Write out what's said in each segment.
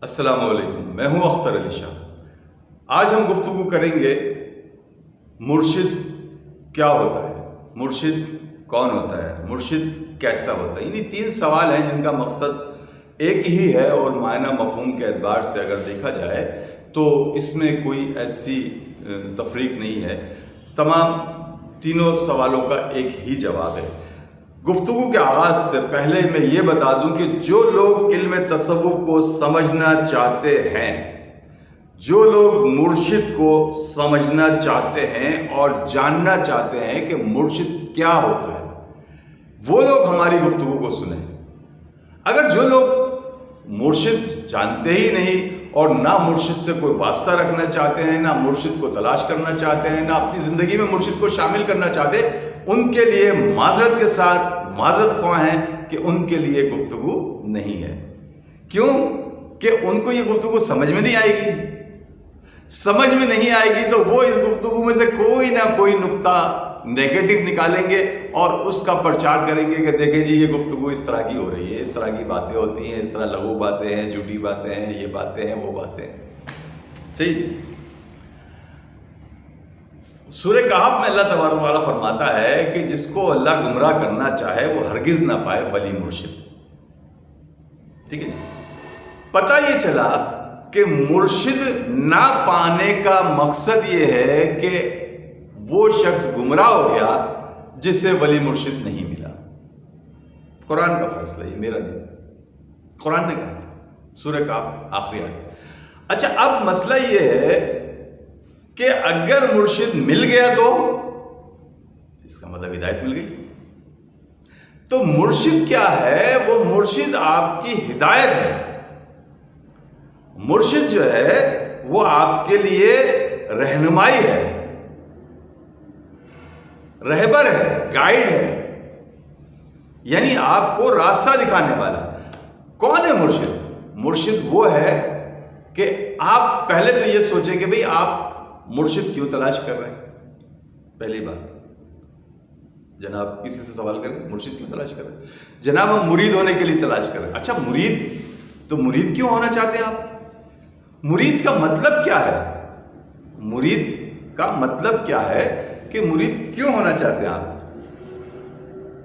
السلام علیکم، میں ہوں اختر علی شاہ۔ آج ہم گفتگو کریں گے مرشد کیا ہوتا ہے، مرشد کون ہوتا ہے، مرشد کیسا ہوتا ہے۔ یعنی 3 سوال ہیں جن کا مقصد ایک ہی ہے، اور معنی مفہوم کے اعتبار سے اگر دیکھا جائے تو اس میں کوئی ایسی تفریق نہیں ہے، تمام تینوں سوالوں کا ایک ہی جواب ہے۔ گفتگو کے آغاز سے پہلے میں یہ بتا دوں کہ جو لوگ علم تصوف کو سمجھنا چاہتے ہیں، جو لوگ مرشد کو سمجھنا چاہتے ہیں اور جاننا چاہتے ہیں کہ مرشد کیا ہوتا ہے، وہ لوگ ہماری گفتگو کو سنیں۔ اگر جو لوگ مرشد جانتے ہی نہیں اور نہ مرشد سے کوئی واسطہ رکھنا چاہتے ہیں، نہ مرشد کو تلاش کرنا چاہتے ہیں، نہ اپنی زندگی میں مرشد کو شامل کرنا چاہتے، ان کے لیے معذرت کے ساتھ معذرت خواہ ہیں کہ ان کے لیے گفتگو نہیں ہے۔ کیوں کہ ان کو یہ گفتگو سمجھ میں نہیں آئے گی۔ سمجھ میں نہیں آئے گی تو وہ اس گفتگو میں سے کوئی نہ کوئی نقطہ نیگیٹو نکالیں گے اور اس کا پرچار کریں گے کہ دیکھیں جی یہ گفتگو اس طرح کی ہو رہی ہے، اس طرح کی باتیں ہوتی ہیں، اس طرح لغو باتیں ہیں، جھوٹی باتیں ہیں، یہ باتیں ہیں، وہ باتیں ہیں۔ صحیح۔ سورہ کہف میں اللہ تبارک و تعالیٰ فرماتا ہے کہ جس کو اللہ گمراہ کرنا چاہے وہ ہرگز نہ پائے ولی مرشد۔ ٹھیک ہے، پتہ یہ چلا کہ مرشد نہ پانے کا مقصد یہ ہے کہ وہ شخص گمراہ ہو گیا جسے ولی مرشد نہیں ملا۔ قرآن کا فیصلہ، یہ میرا نہیں، قرآن نے کہا، سورہ کہف آخری آیت۔ اچھا، اب مسئلہ یہ ہے کہ اگر مرشد مل گیا تو اس کا مطلب ہدایت مل گئی۔ تو مرشد کیا ہے؟ وہ مرشد آپ کی ہدایت ہے۔ مرشد جو ہے وہ آپ کے لیے رہنمائی ہے، رہبر ہے، گائیڈ ہے، یعنی آپ کو راستہ دکھانے والا۔ کون ہے مرشد؟ مرشد وہ ہے کہ آپ پہلے تو یہ سوچیں کہ بھئی آپ مرشد کیوں تلاش کر رہے ہیں۔ پہلی بات، جناب کسی سے سوال کریں مرشد کیوں تلاش کر رہے ہیں؟ جناب ہم مرید ہونے کے لیے تلاش کر رہے ہیں۔ اچھا مرید، تو مرید کیوں ہونا چاہتے ہیں آپ؟ مرید کا مطلب کیا ہے؟ مرید کا مطلب کیا ہے کہ مرید کیوں ہونا چاہتے ہیں آپ؟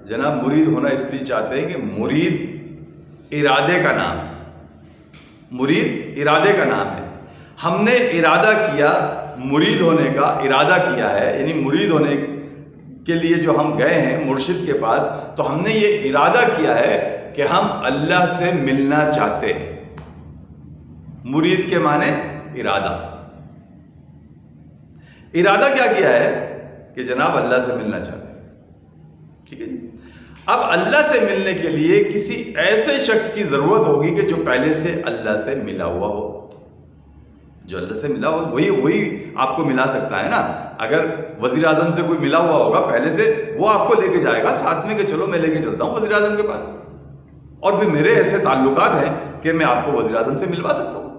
جناب مرید ہونا اس لیے چاہتے ہیں کہ مرید ارادے کا نام ہے۔ مرید ارادے کا نام ہے۔ ہم نے ارادہ کیا، مرید ہونے کا ارادہ کیا ہے، یعنی مرید ہونے کے لیے جو ہم گئے ہیں مرشد کے پاس، تو ہم نے یہ ارادہ کیا ہے کہ ہم اللہ سے ملنا چاہتے ہیں۔ مرید کے معنی ارادہ۔ ارادہ کیا کیا ہے کہ جناب اللہ سے ملنا چاہتے ہیں۔ ٹھیک ہے جی۔ اب اللہ سے ملنے کے لیے کسی ایسے شخص کی ضرورت ہوگی کہ جو پہلے سے اللہ سے ملا ہوا ہو۔ جو اللہ سے ملا ہوا وہی آپ کو ملا سکتا ہے نا۔ اگر وزیر اعظم سے کوئی ملا ہوا ہوگا پہلے سے، وہ آپ کو لے کے جائے گا ساتھ میں کہ چلو میں لے کے چلتا ہوں وزیر اعظم کے پاس، اور بھی میرے ایسے تعلقات ہیں کہ میں آپ کو وزیر اعظم سے ملوا سکتا ہوں۔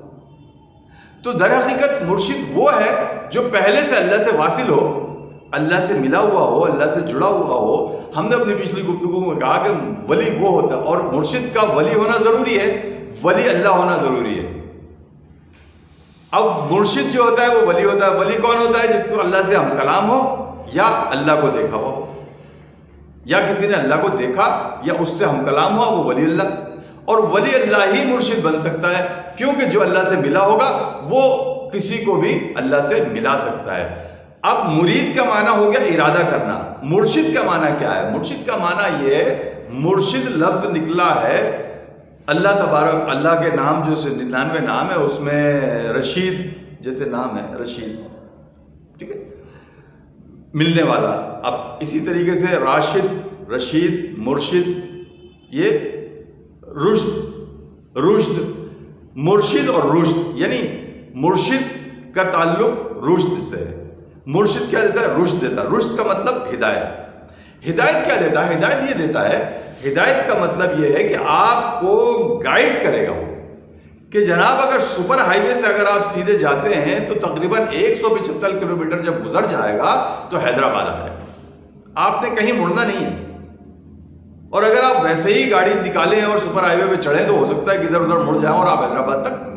تو در حقیقت مرشد وہ ہے جو پہلے سے اللہ سے واصل ہو، اللہ سے ملا ہوا ہو، اللہ سے جڑا ہوا ہو۔ ہم نے اپنی پچھلی گفتگو میں کہا کہ ولی وہ ہوتا ہے، اور مرشد کا ولی ہونا ضروری ہے، ولی اللہ ہونا ضروری ہے۔ اب مرشد جو ہوتا ہے وہ ولی ہوتا ہے۔ ولی کون ہوتا ہے؟ جس کو اللہ سے ہم کلام ہو، یا اللہ کو دیکھا ہوا ہو، یا کسی نے اللہ کو دیکھا یا اس سے ہم کلام ہوا، وہ ولی اللہ۔ اور ولی اللہ ہی مرشد بن سکتا ہے، کیونکہ جو اللہ سے ملا ہوگا وہ کسی کو بھی اللہ سے ملا سکتا ہے۔ اب مرید کا معنی ہو گیا ارادہ کرنا۔ مرشد کا معنی کیا ہے؟ مرشد کا معنی یہ ہے، مرشد لفظ نکلا ہے اللہ تبارک، اللہ کے نام جو 99 نام ہے اس میں رشید جیسے نام ہے، رشید، ٹھیک ہے، ملنے والا۔ اب اسی طریقے سے راشد، رشید، مرشد، یہ رشد، مرشد اور رشد، یعنی مرشد کا تعلق رشد سے ہے۔ مرشد کیا دیتا ہے؟ رشد دیتا ہے۔ رشد کا مطلب ہدایت۔ ہدایت کیا دیتا ہے؟ ہدایت یہ دیتا ہے، ہدایت کا مطلب یہ ہے کہ آپ کو گائیڈ کرے گا وہ، کہ جناب اگر سپر ہائی وے سے اگر آپ سیدھے جاتے ہیں تو تقریباً 175 کلومیٹر جب گزر جائے گا تو حیدرآباد آ جائے گا، آپ نے کہیں مڑنا نہیں ہے۔ اور اگر آپ ویسے ہی گاڑی نکالیں اور سپر ہائی وے پہ چڑھیں تو ہو سکتا ہے کہ ادھر ادھر مڑ جائیں اور آپ حیدرآباد تک